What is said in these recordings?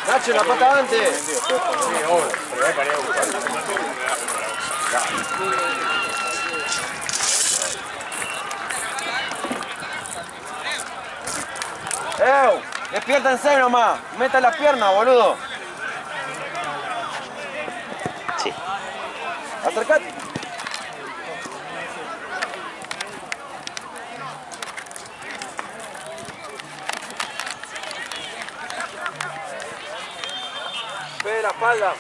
Nacho, la pata antes. Sí, obvio. Pero voy a parar a buscar. Despiértense nomás. Meta las piernas, boludo. Sí. Acercate. Ve la espalda.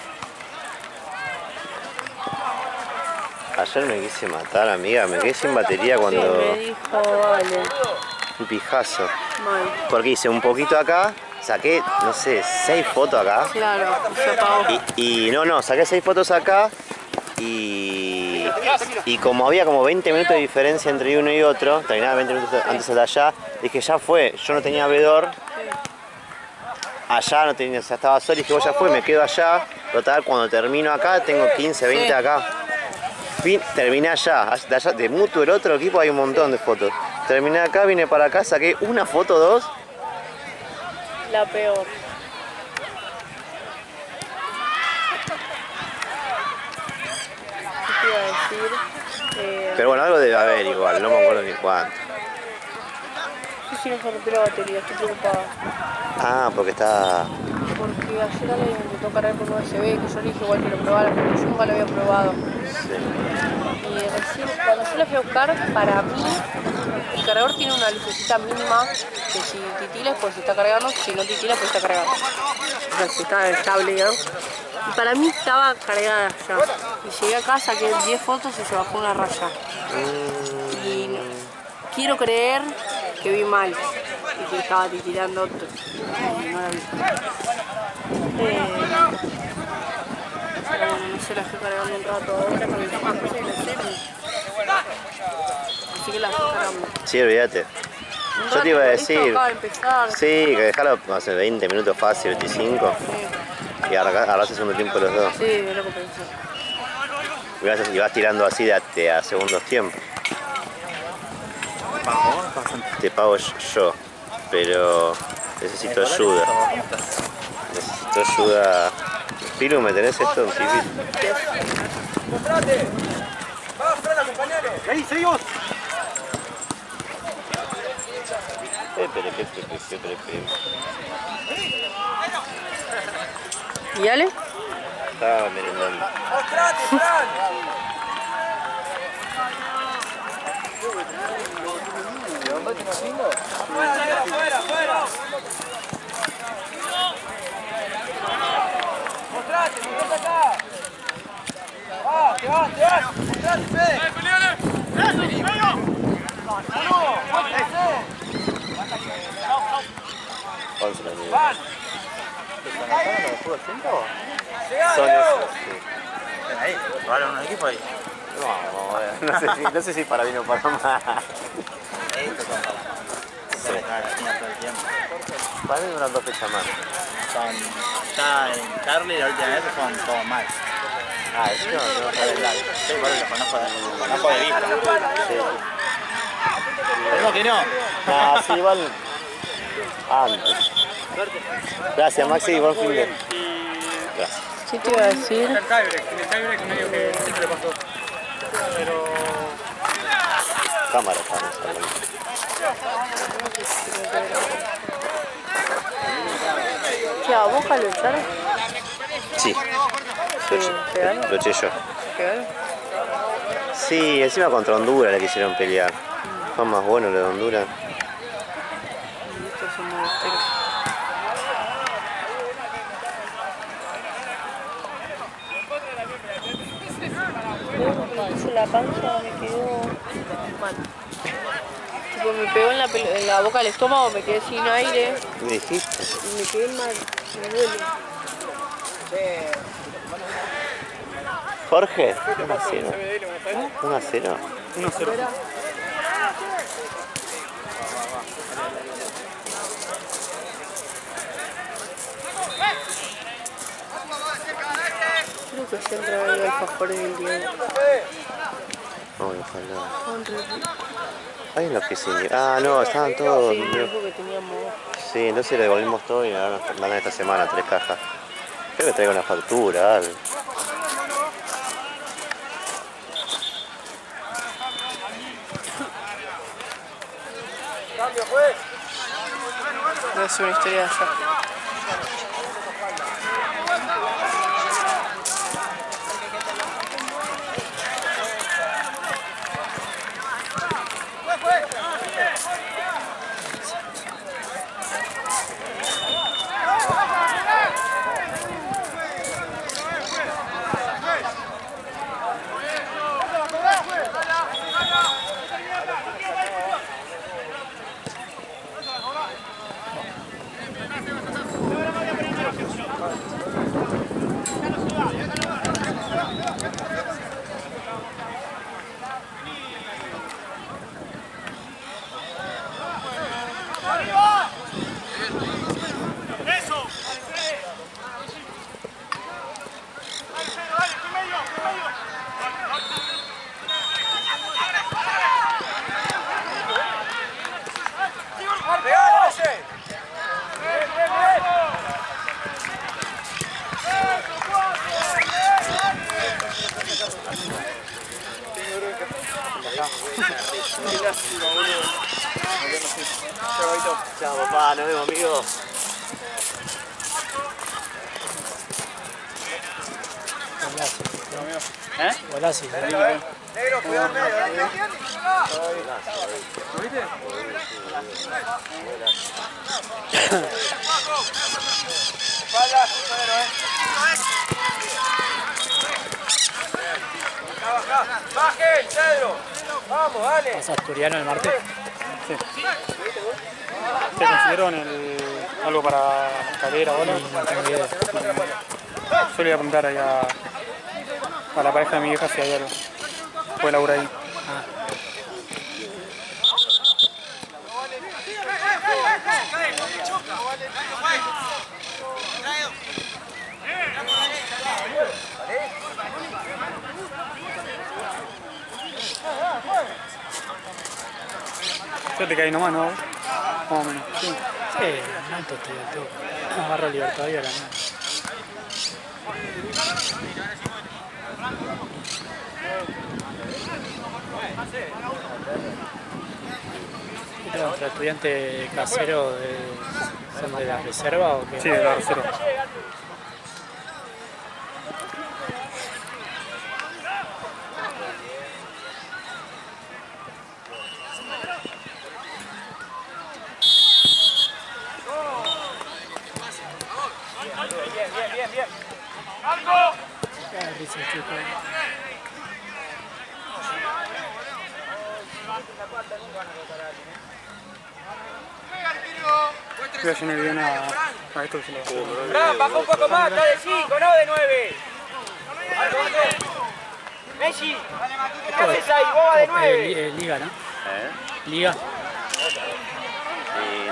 Ayer me quise matar, amiga. Me quedé sin batería cuando... Me dijo, vale. Un pijazo. Mal. Porque hice un poquito acá, saqué, no sé, 6 fotos acá. Claro, se apagó. Y no, saqué 6 fotos acá y como había como 20 minutos de diferencia entre uno y otro, terminaba 20 minutos antes de allá, dije ya fue, yo no tenía veedor, allá no tenía, o sea, estaba solo y dije vos ya fue, me quedo allá, total cuando termino acá tengo 15, 20 acá. Terminé allá, de mutuo el otro equipo hay un montón de fotos. Terminé acá, vine para acá, saqué una foto, 2. La peor. ¿Qué te iba a decir? Pero bueno, algo debe haber igual, no me acuerdo ni cuánto. Sí, sí, no se rompió la batería, estoy preocupada. Ah, porque está... Porque ayer alguien intentó cargar con USB, que yo le dije igual que lo probara, pero yo nunca lo había probado. Sí. Y recién, cuando yo la fui a buscar, para mí, el cargador tiene una lucecita mínima, que si titilas pues está cargando, si no titilas pues está cargando. O sea, si está estable, digamos. Y para mí estaba cargada ya. Y llegué acá, saqué 10 fotos y se bajó una raya. Y quiero creer que vi mal y que estaba titilando y no la vi. Pero bueno, no sé, la estoy cargando un rato ahora porque yo más cosas en el celu. Así que la estoy cargando. Sí, olvídate. Un Yo te iba a rato, esto decir... acaba de empezar. Sí, que dejarlo hace 20 minutos fácil, 25. Sí, Y ahora hace segundo tiempo los dos. sí, es lo que pensé. Y vas tirando así de a segundos tiempos. Te pago yo, pero necesito ayuda. Necesito ayuda. Pilu, ¿me tenés esto? Un civil. ¡Mostrate! ¡Vamos, frena, compañeros! ¡Ahí, seguimos! ¿Y Ale? Estaba merendando. ¡Mostrate, Fran! ¡Afuera, afuera, afuera! ¡Mostrate, mostrate acá! ¡Te vas! ¡Mostrate, Fede! ¡Van! Son esos, sí. Ahí, ¿vale un equipo ahí? No sé si para bien o para mal. Esto son para... Sí. todo el tiempo. Para mí unas 2 fechas más. Son... Ya en Carly la última vez fueron todos mal. Ah, eso no Para el lado. Sí, por eso conozco de vista. Sí. ¿Cómo que no? Ah, sí, igual. Antes. Gracias, Maxi, buen fin de. Gracias. ¿Qué te iba a decir? El tiebreak medio que siempre pasó. Pero... Cámara, estamos hablando. ¿Qué, a Boca lo echaron? Sí. Lo eché yo. ¿Pegaron? Sí, encima contra Honduras le quisieron pelear. Fue más bueno lo de Honduras. Estos son monesteros. La panza me quedó mal. Tipo, me pegó en la boca del estómago, me quedé sin aire ¿Qué dijiste? y me quedé mal. Me duele. Jorge, 1-0. 1-0. 1-0. Creo que siempre ha habido alfajores del Diego. Ay, ojalá. Hay unos que sí. Ah, no, estaban todos. Sí, me dijo que teníamos. Sí. Sí, entonces le devolvimos todo y ahora nos mandan esta semana 3 cajas. Creo que traigo una factura, algo. Cambio, juez. Es una historia de allá. ¡Pegalo ese! Chao papá, nos vemos amigos. Golazo. Negro, cuidado en medio. ¿Lo viste? Espalda, Baja, baje, Pedro. Vamos, dale. ¿Es asturiano el martes? Sí. ¿Te consiguieron algo para cadera o algo? No tengo idea. Yo le iba a preguntar ahí a la pareja de mi hija si hay algo. Fue Laura ahí. Yo te caí nomás, ¿no? Más o menos. Sí. Sí, no estoy de todo. Agarro Libertadores ahora, ¿no? ¿Nuestro estudiante casero son de la reserva o qué? Sí, de la reserva. Bien. Qué risa, chico. Voy a llenar bien a esto que se lo va a Fran, baja un poco más, está de 5, no de 9. Messi, ¿qué haces ahí? Vos vas de 9. Liga, ¿no? Liga.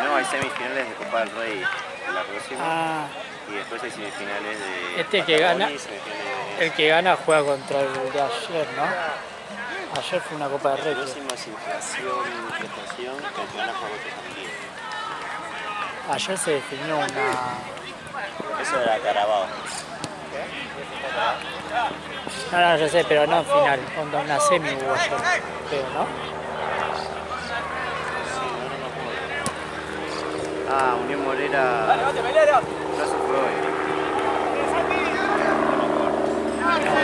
No, hay semifinales de Copa del Rey la próxima. Ah, Y después hay semifinales de. Este que gana- Patagonia y semifinales de- el que gana juega contra el de ayer, ¿no? Ayer fue una Copa de La Rey. creo. próxima es inflación, prestación, que el que gana juega contra Argentina. Ayer se definió una... Eso era Carabao. No, yo sé, pero no final. Onda una semi hubo ayer, creo, ¿no? Ah, Unión Morera. Dale, bate, Melero. No se fue hoy.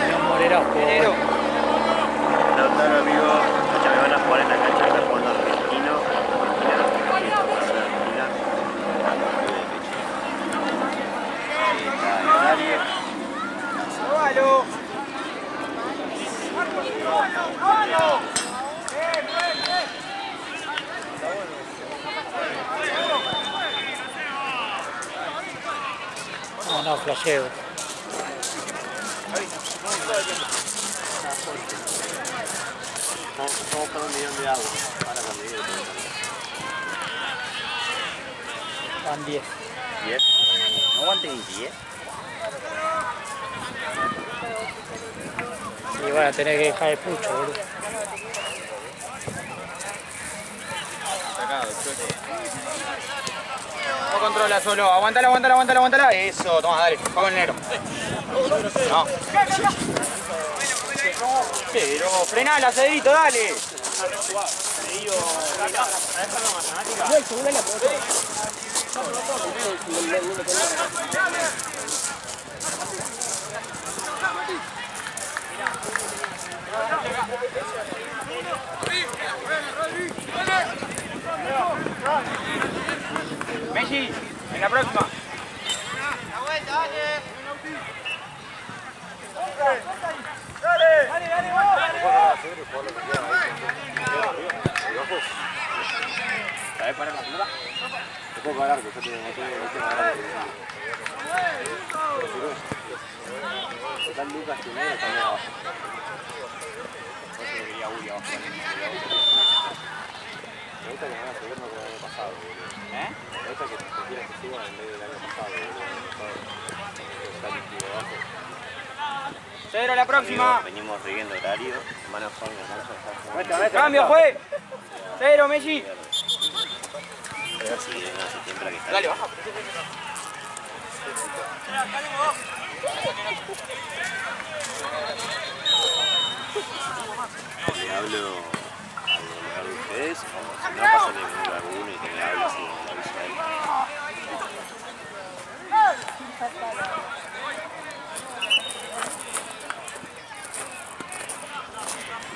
Unión Morera jugó Melero. hoy. Lautaro, amigo. Ya me van a jugar en la cancha que está jugando Argentino. Argentina. Róbalo. No, flasheo. Vamos a buscar 1 millón de agua. Para conseguir. Van 10. 10. No aguanten 10. Y van a tener que dejar el pucho, boludo. Sacado, choque. No controla solo. Aguántala, aguántala, aguántala, aguántala. Eso, toma, dale. Va con el negro. No. Pero frenala, Cedrito, dale. Messi, en la próxima. La vuelta, dale. Dale, ¿sabes parar la pelota? Te puedo parar, porque yo tengo que parar. Total Lucas y medio también abajo. Yo quería Uri abajo. Me gusta que me van a subir no como el año pasado, boludo. ¿Eh? Me gusta que quieras que suban en medio del año pasado, boludo. Está líquido abajo. Cedro, la próxima. Venimos riendo horario. Van a jugar. Cambio, juez. Cedro, Messi. Dale, baja. Le hablo a ustedes, o si no pasa que me diga alguno y que me hable así, le aviso a él.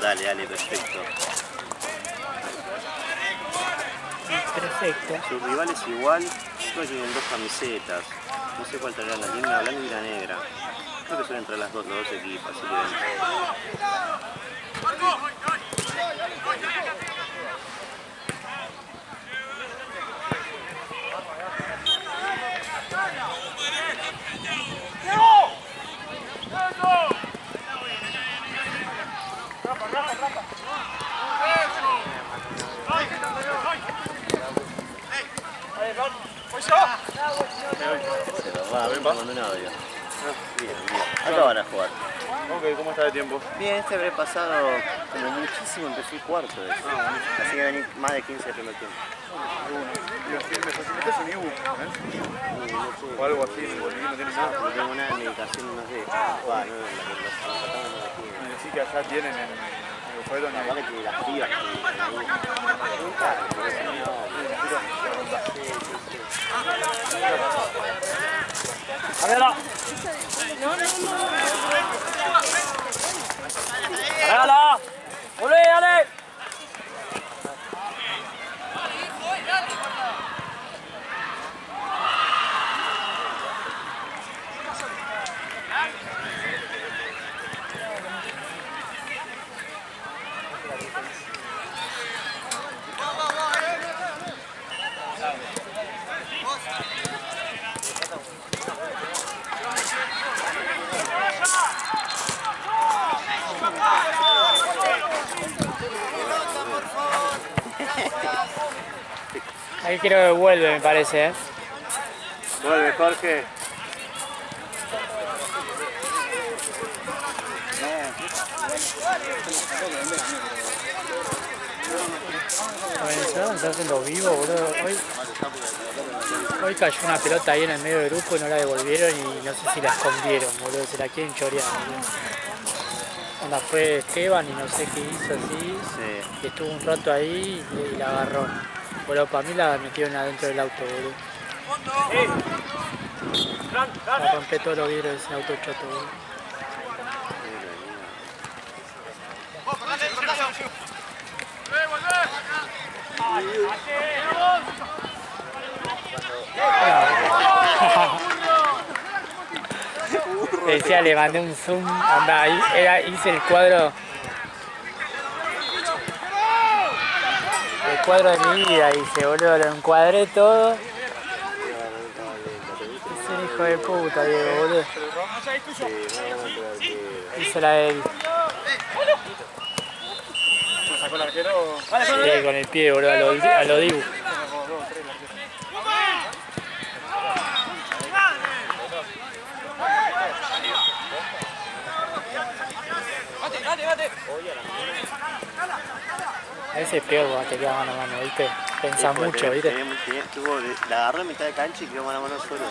Dale, dale, perfecto. Perfecto. Sus rivales igual, creo que tienen dos camisetas. No sé cuál traerán, la tienen la blanca y la negra. Creo que suelen traer los dos equipos, así que se los va, me mandó un audio. Bien, bien. Acá van a jugar. Ok, ¿cómo está de tiempo? Bien, este habré pasado como muchísimo, empecé el cuarto de eso. Así que vení más de 15 de primer tiempo. ¿Me metes un Ibu? O algo así, no tiene nada. No tengo nada de medicación, no sé. Va, no, la que los contratados no la tienen. Me decís que allá tienen en el juego ni Capaz que las pibas que ¡Arregala! ¡Arregala! ¡Olé, dale! Ahí creo que vuelve, me parece, ¿eh? Vuelve, Jorge. Venezuela está haciendo vivo, boludo. Hoy cayó una pelota ahí en el medio del grupo y no la devolvieron y no sé si la escondieron, boludo. Se la quieren chorear, boludo. Onda fue Esteban y no sé qué hizo así. Sí. Y estuvo un rato ahí y la agarró. Boludo, para mí la metieron adentro del auto, boludo. La rompe todos los vidrios de ese auto choto, boludo. Decía, le mandé un zoom, anda, hice el cuadro de mi vida, dice, boludo, lo encuadré todo. Es un hijo de puta, Diego, boludo. Hizo la de él. ¿Sacó el arquero? Sí, con el pie, boludo, a lo Dibu. A veces es peor cuando te queda mano a mano, ¿viste? pensás mucho, ¿viste? La agarró en mitad de cancha y quedó mano a mano solo.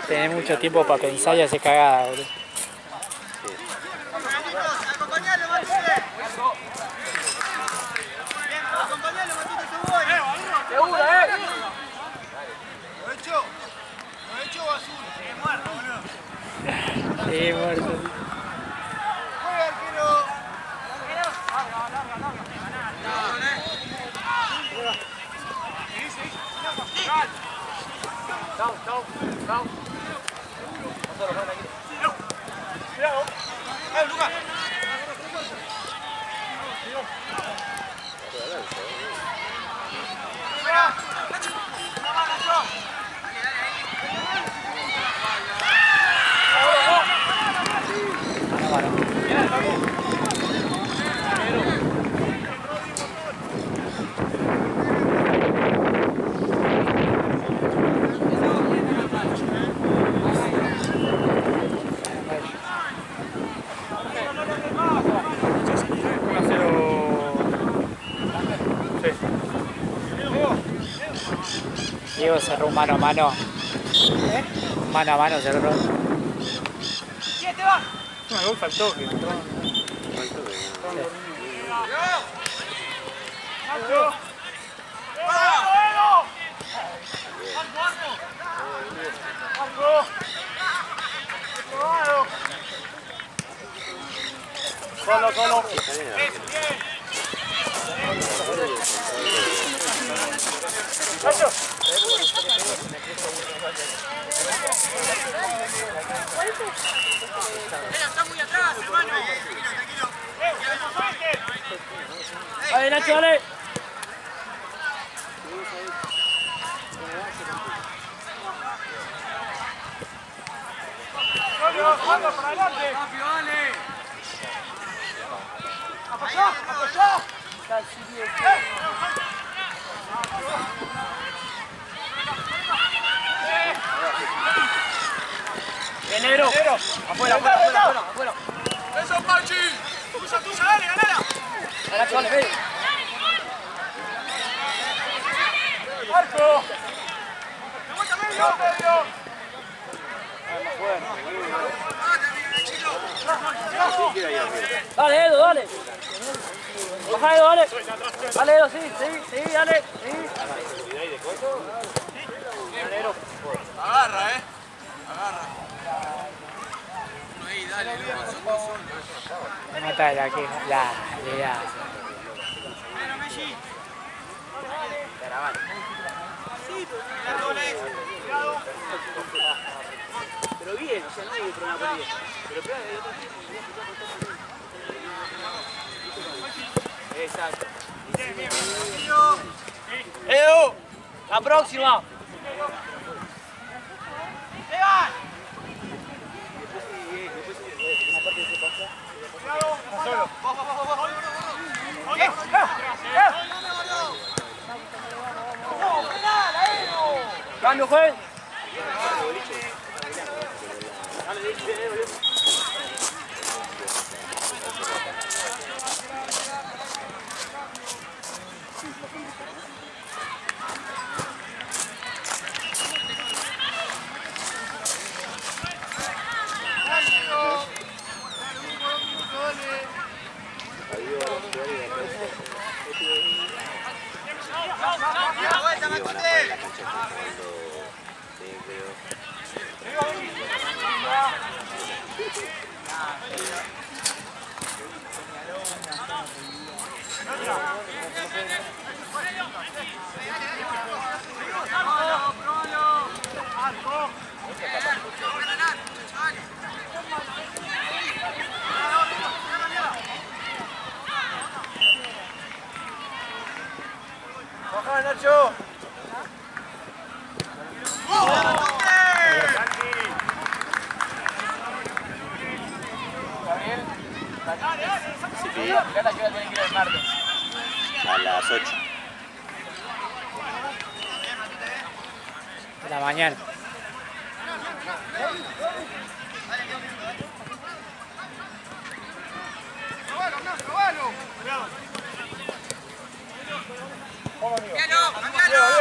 Tenés mucho tiempo para pensar y hacer cagada, boludo. Sí, muerto. Diego cerró un mano a mano. Mano a mano cerró. No, el gol faltó. Que Solo. Está muy atrás, hermano. Dale, Nacho, dale. Vamos para adelante. Rápido, dale. Apoyá. Bien, negro. Afuera. Eso, Pachi. Tuya, dale, ganala. Nacho, dale, ve. Marco. De vuelta medio. Dale, Edo, dale. Baja, Edo, dale. Dale, Edo, sí, dale. Agarra. Ahí, dale, Mata la que la le da. Pero bien, o sea, no hay problema con ellos. Pero exacto. Edo, la próxima. Cambio, juez. Baja, Nacho. A las 8. De la mañana. ¡Cambialo!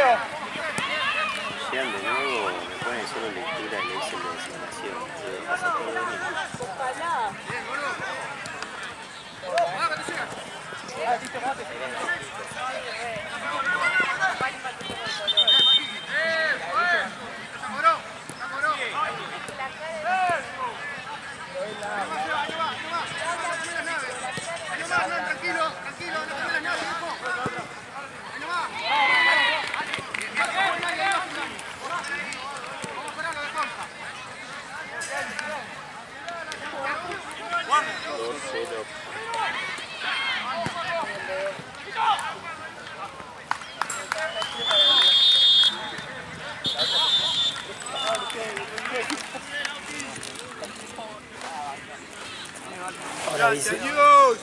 Ahora dice.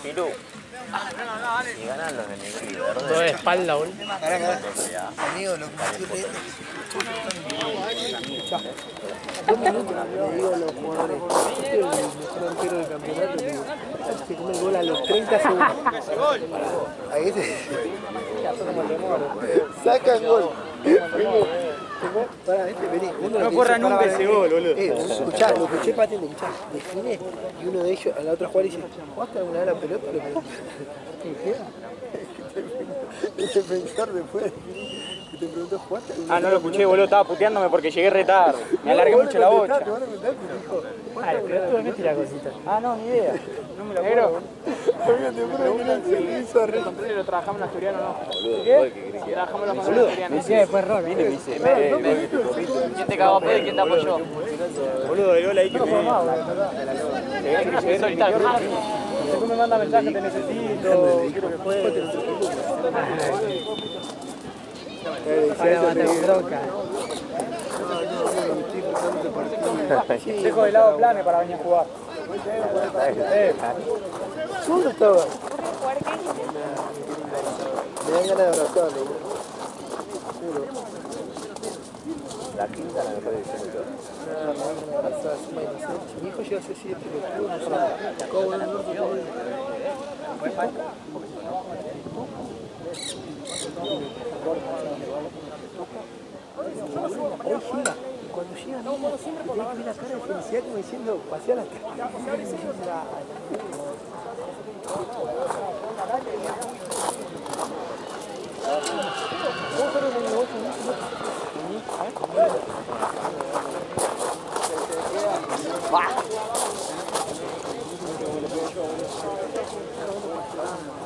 Pilu. Si ganan los de negro y verde. Todo de espalda, boludo. Amigo, lo que me estoy riendo. Le digo a los jugadores, este es el mejor arquero del campeonato, que se come el gol a los 30 segundos. Ahí sacan gol. Pará, vení. No corra nunca ese gol, boludo. Escuchá, lo escuché pateando, escuchá. Define y uno de ellos a la otra jugada dice, ¿jugaste alguna vez la pelota? El defensor después te preguntó, ¿jugaste alguna vez? Ah, no lo escuché, boludo, estaba puteándome porque llegué re tarde. Me alargué mucho la bocha. Ah, pero tú me la cosita. Ah, no, ni idea. No me lo acuerdo. Lo trabajamos en Asturiano, ¿no? ¿Qué? Trabajamos en Asturiano. Me decía después Ron. ¿Quién te cagó a pedo y quién te apoyó? Boludo, el gol ahí que me... Después me manda mensaje, te necesito, quiero que juegues. Para matar un bronca. Dejo de lado planes para venir a jugar. ¿Dónde estaba? Me dan ganas de abrazarle. La quinta la mejor edición de todo. Mi hijo llega a ser 7, no sé. ¿Cómo es el norte? Cuando llega, no, siempre con la cara de felicidad como diciendo, pasé a la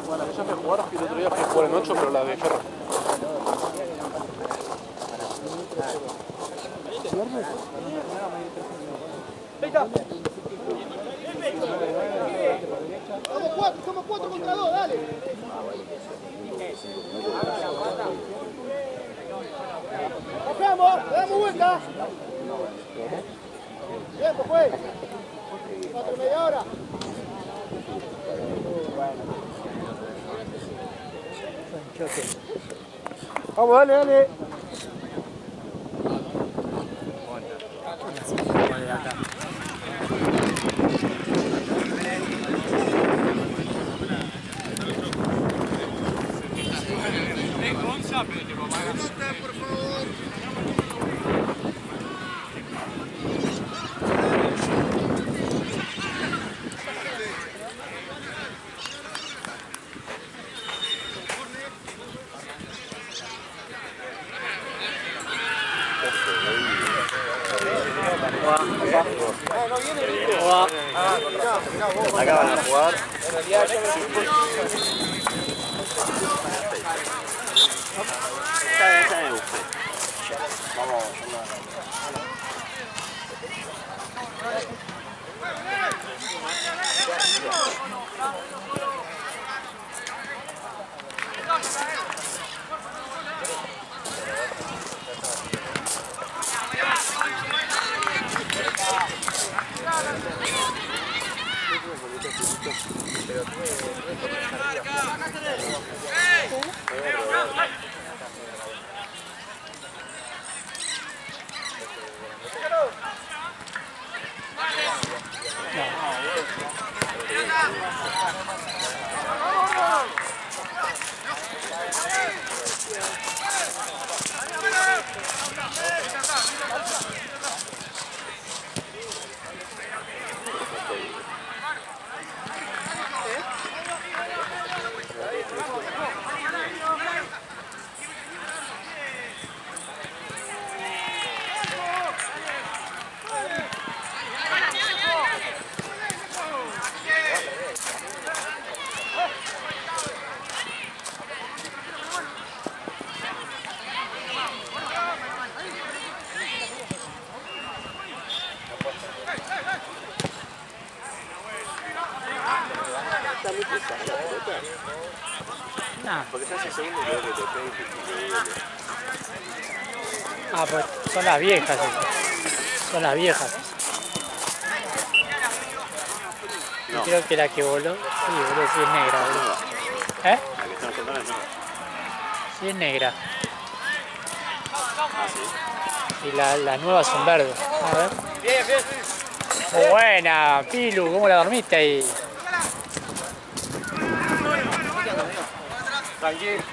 Bueno, yo fui a jugar, el otro día fui a jugar en 8, pero la de Ferro. Somos 4 contra 2, dale. Bajamos, le damos vuelta. Tiempo, pues. 4 media hora. Vamos, dale, dale. Acá van a jugar. No. Porque se hace segundo y creo que te pega y te duele. Ah, pues son las viejas esas. Son las viejas. Y No. creo que la que voló, sí, boludo, sí es negra, boludo. ¿Eh? La que estamos contando es no. Sí es negra. Ah, sí. Y las nuevas son verdes. A ver. Muy buena, Pilu, ¿cómo la dormiste ahí? Tranquilo.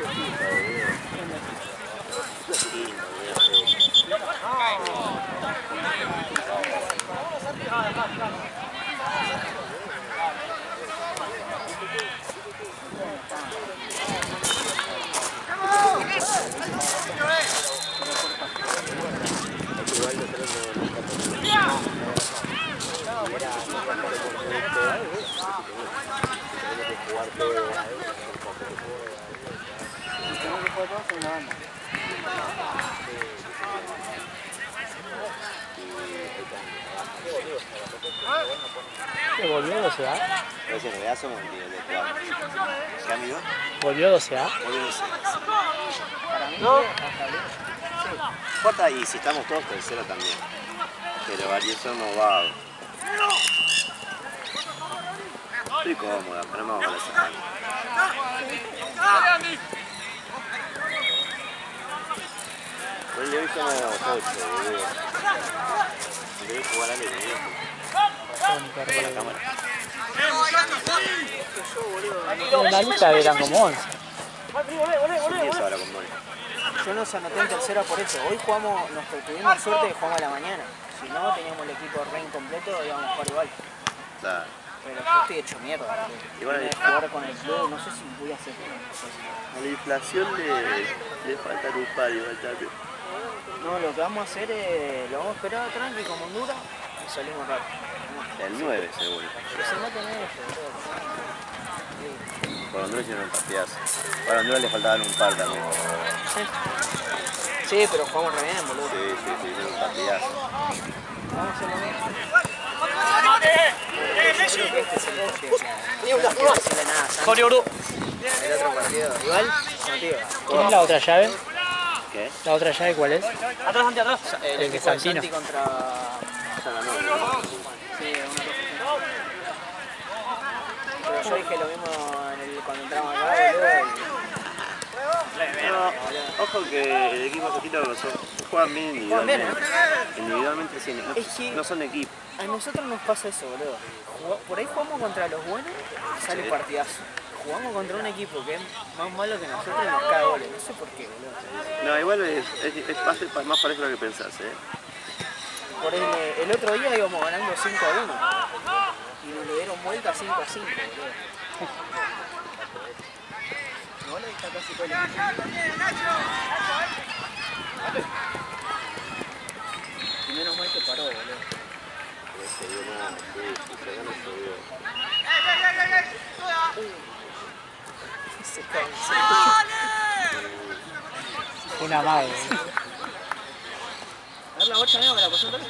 ¿Qué volvió 12A? Pero si en realidad somos un nivel de 4. ¿Qué amigo? ¿Volvió 12A? ¿No? Cuarta y si estamos todos tercero también. Pero eso no va. Estoy cómoda, pero no me vamos a sacar. Hoy le somos 8, boludo. Debe jugar Ale con la cámara. En la lista eran como 11. Y eso ahora con Moni. Yo nos anoté en tercera por eso. Hoy jugamos, nos tuvimos suerte de jugamos a la mañana. Si no, teníamos el equipo re incompleto y íbamos a jugar igual. Claro. Pero yo estoy hecho mierda. Igual Tengo que jugar con el club, no sé si voy a hacer. a la inflación le faltan un par igual también. No, lo que vamos a hacer es, lo vamos a esperar tranqui como Honduras y salimos rápido. El 9 seguro. Que se maten ellos, Por Honduras hicieron un partidazo. Para Honduras le faltaban un par también. Sí, pero jugamos re bien, boludo. Sí, hicieron un partidazo. Vamos a hacerlo bien. Yo creo que este es el no quiero decirle nada a Santi. El otro partido. Igual, contigo. ¿Quién es la otra llave? ¿Qué? ¿La otra llave cuál es? Atrás, Santi, atrás. El de equipo de Santino. Santi contra... Sí, una cosa. Pero yo dije lo mismo cuando entramos acá, boludo. No, ojo que el equipo argentino juegan bien individualmente. Individualmente sí, Es que- no son equipo. A nosotros nos pasa eso, boludo. Por ahí jugamos contra los buenos, sale Sí. partidazo. Jugamos contra un equipo que es más malo que nosotros y nos cae goles. No sé por qué, boludo. No, igual es más parejo lo que pensás, Por el otro día íbamos ganando 5-1 y nos le dieron vuelta 5-5, boludo. No, ahora está casi todo el equipo. Y menos mal que paró, boludo. Se cansó. Una madre. A ver la bocha, ¿no? ¿Me la pasó entonces?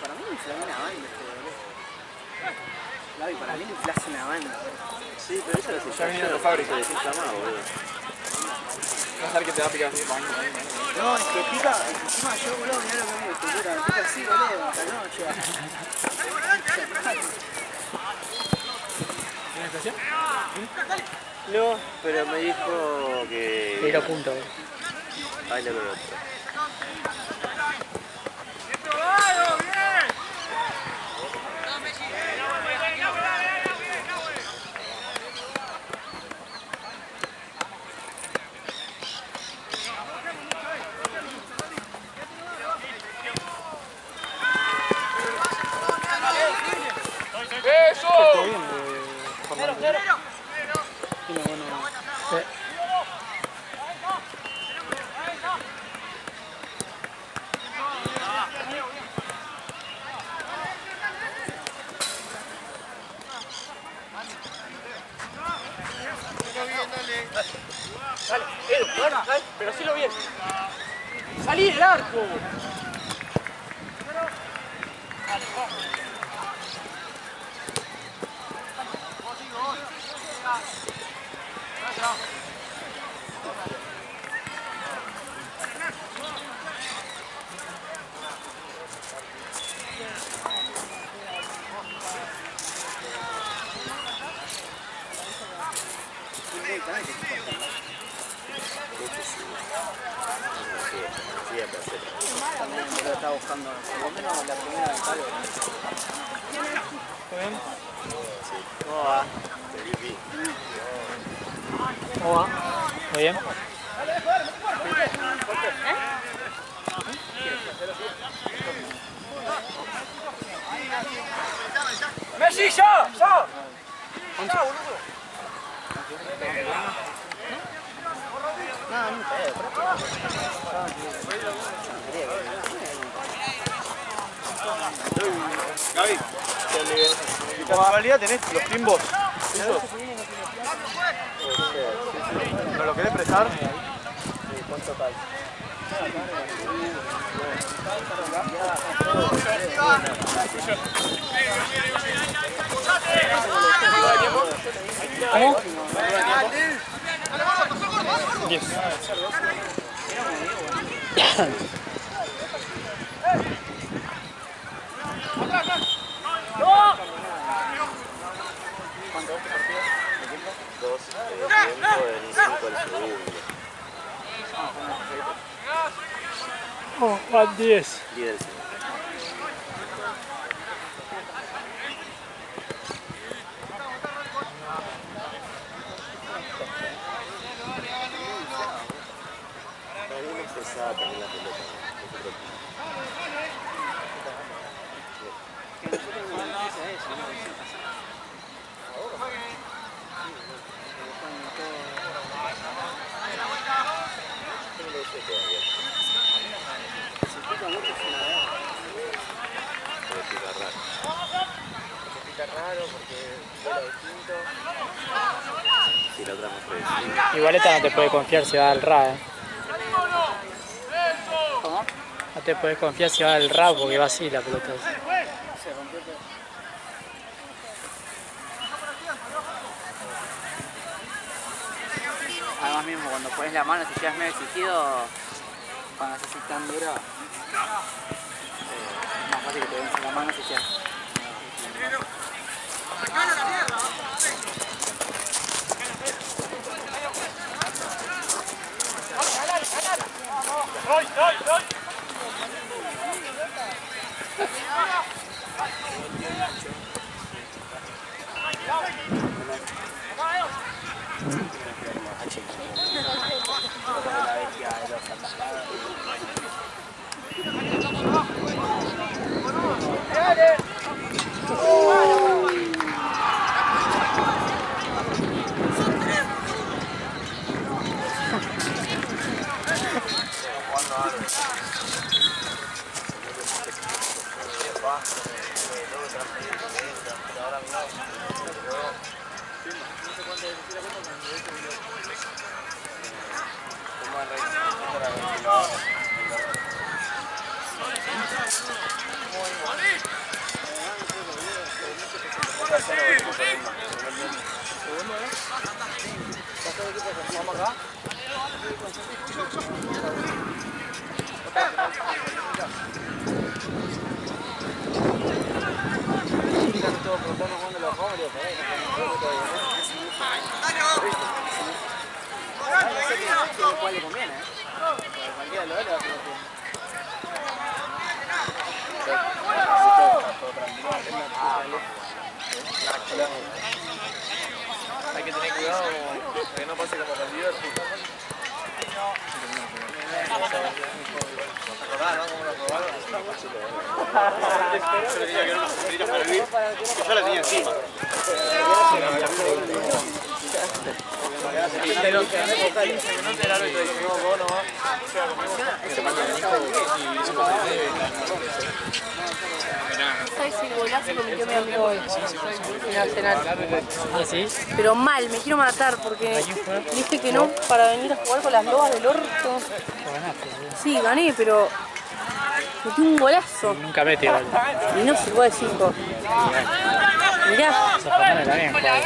Para mí me inflamó una banda este boludo. Gaby, para mí me inflaste una banda. Sí, pero eso Ya viene de fábrica. se desinflamaba, boludo. Vas a ver que te va a picar así. No, es que pica, encima yo, boludo, mirá lo que me cultura, pica así, boludo, hasta la noche. ¿Tienes presión? No, pero me dijo que... Pero punto. Ay, le otro. Todo bien, Fernando. Tiene bueno. Pero sí lo bien. ¡Salí del arco! Lo estaba buscando, por lo menos la primera vez. ¿Está bien? ¿Cómo va? ¿Cómo va? ¿Muy bien? ¡Messi, ya! ¡Ya! No, ni pedo. Gaby, ¿de casualidad tenés los timbos? ¿Esos? ¿No lo querés prestar? ¿Cuánto tal? ¿Cómo? 10. Dos, tiempo del 5 al segundo. Oh, van 10. 10 del segundo. Pesada también la pelota, sí, la otra más Igual esta no te puede confiar si va al RA, No te puedes confiar si va al RA porque va así la pelota. Además mismo, cuando pones la mano, si ya es medio exigido, cuando haces así tan duro, es más fácil que te vence la mano si ya. ¿Cuál le conviene? Cualquiera de los dos le va a hacer Hay que tener cuidado que no pase como el Liverpool. ¿Acordás, no? Como lo robaron. Yo le tenía que dar unas para hervir. Yo la tenía encima. ¿Sabes el golazo que metió mi amigo hoy? En Arsenal. ¿Ah, sí? Pero mal, me quiero matar porque dije que no para venir a jugar con las lobas del orto. Ganaste, Sí, gané, pero metí un golazo. nunca mete gol. Y no se puede 5. Mirá. Esa Fernández también juega.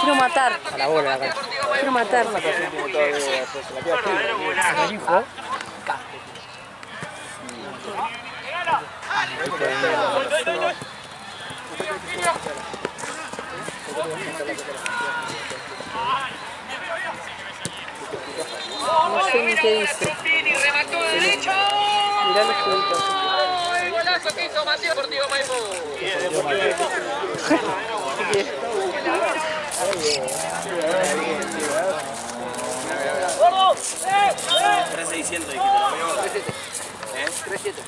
Quiero matar. A la bola la cancha. Quiero matar. ¿Alguien jugó? No sé ni qué dice. Mirá los juguitos. Golazo que hizo Matías Deportivo Maipú. 3.600 dijiste, ¿no? 3-7.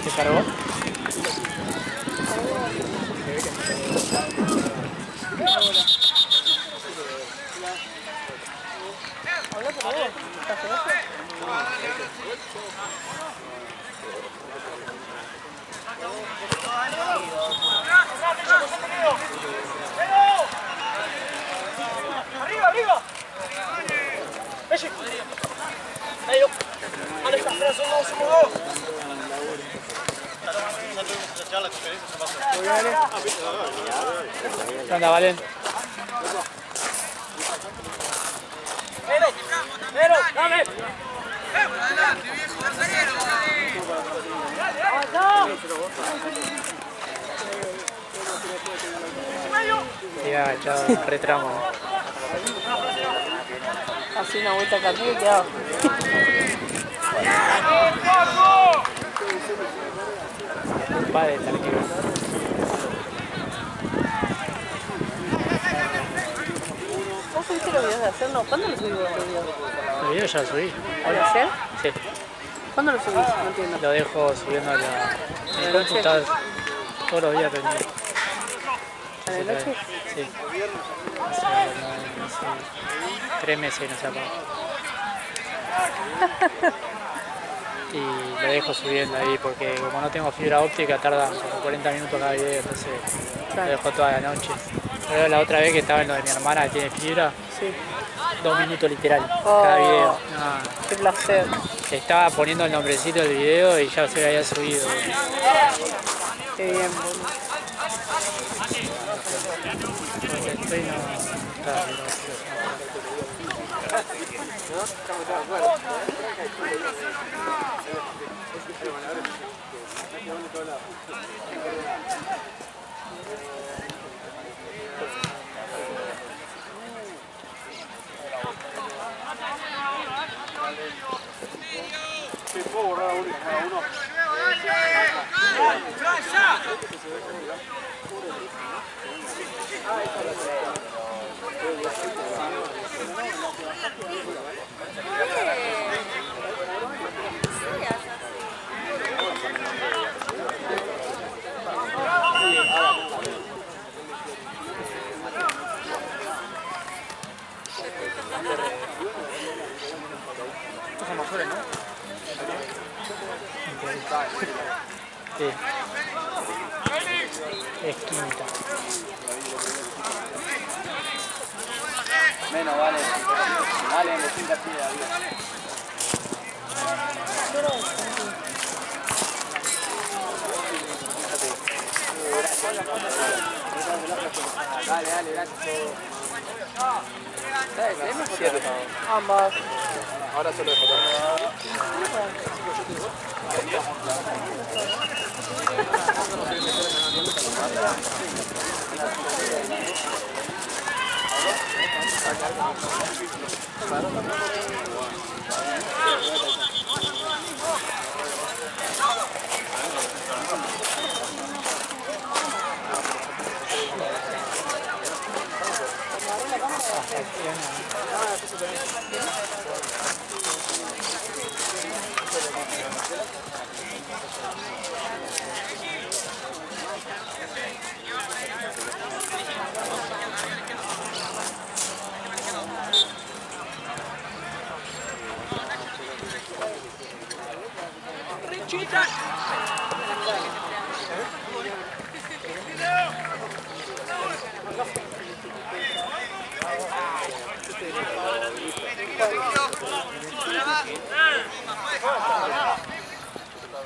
¿Se cargó? ¡Arriba, arriba! ¿Qué onda, Valen? ¡Dame! Ya, agachado, retramo. Así una vuelta acá, y quedado. Padre, está aquí. ¿Vos subiste los videos de hacer? No, ¿cuándo los subís los videos? ¿El video ya lo subí? ¿Para hacer? Sí. ¿Cuándo lo subís? No entiendo. Lo dejo subiendo a la... el computador todos los días prendido. ¿A la noche? Sí. Hace 3 meses que no se apaga. Y lo dejo subiendo ahí porque como no tengo fibra óptica tarda como 40 minutos cada video, entonces lo dejo toda la noche. Pero la otra vez que estaba en lo de mi hermana que tiene fibra, Sí. 2 minutos literal cada video. No, Qué placer. estaba poniendo el nombrecito del video y ya se lo había subido. Qué bien, boludo. Porque estoy no... ¿Puedo borrar a uno cada uno? Sí. Es quinta. Menos, vale. Vale, le sienta así de arriba. Dale, gracias. Ambas. Ahora solo de fotógrafo.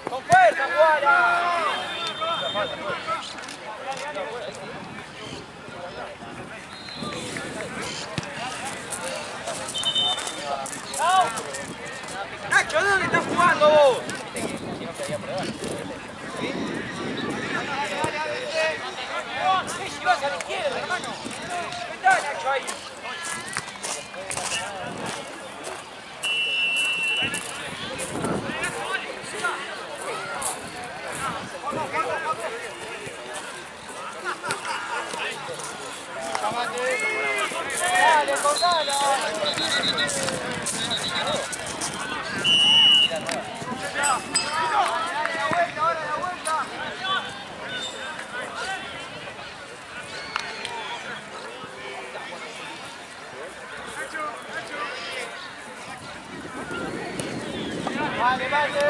¡Con fuerza, Juana! Nacho, ¿dónde estás jugando vos? Si vas a la izquierda, hermano. ¿Qué tal, Nacho, ahí? Dale, Gonzalo. Vale, vale.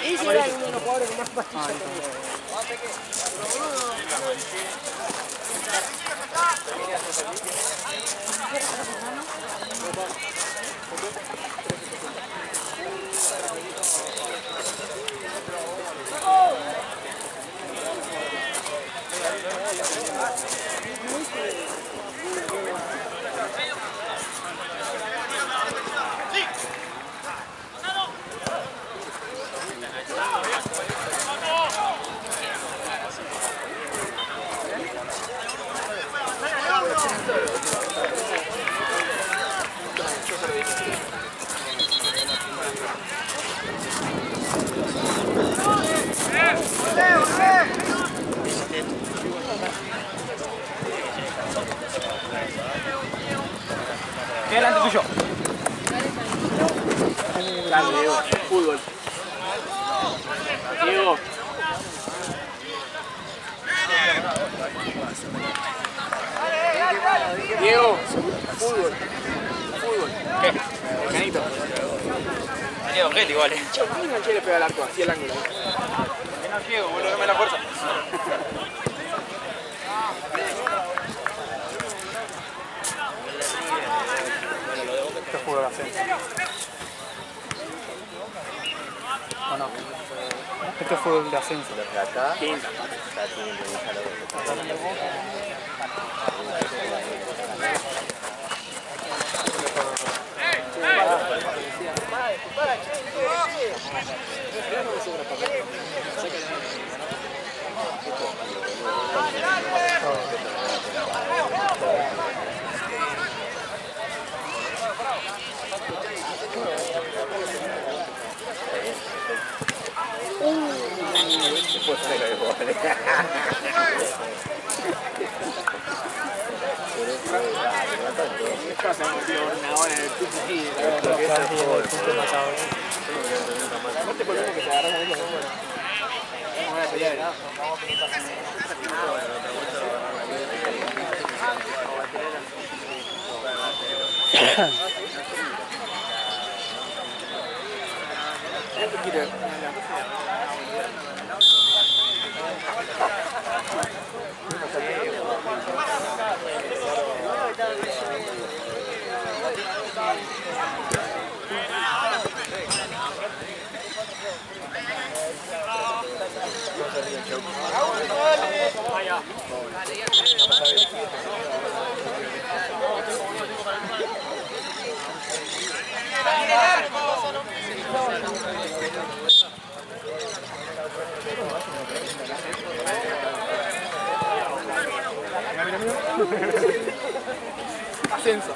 Ese era uno de los jugadores con más pastillas. ¿Qué delante tuyo? Dale, Diego. Fútbol. Diego. Diego. Fútbol. Fútbol. ¿Qué? El canito. Diego, ¿qué? Igual, ¿Quién no quiere pegar el arco? Así el ángulo. Que no ciego, boludo, dame la fuerza. Este es fútbol de ascenso. ¿O no? Este es fútbol de ascenso. Los de acá ya tienen que buscar Ascenso.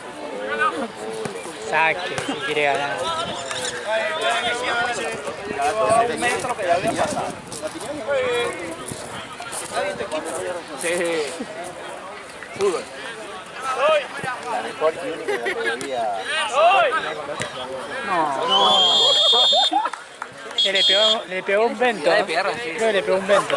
Saque, si quiere ganar. Un metro que ya había pasado. Sí. Fútbol. La mejor y única categoría. Le pegó un vento. Le pegaron, sí. Creo que le pegó un vento.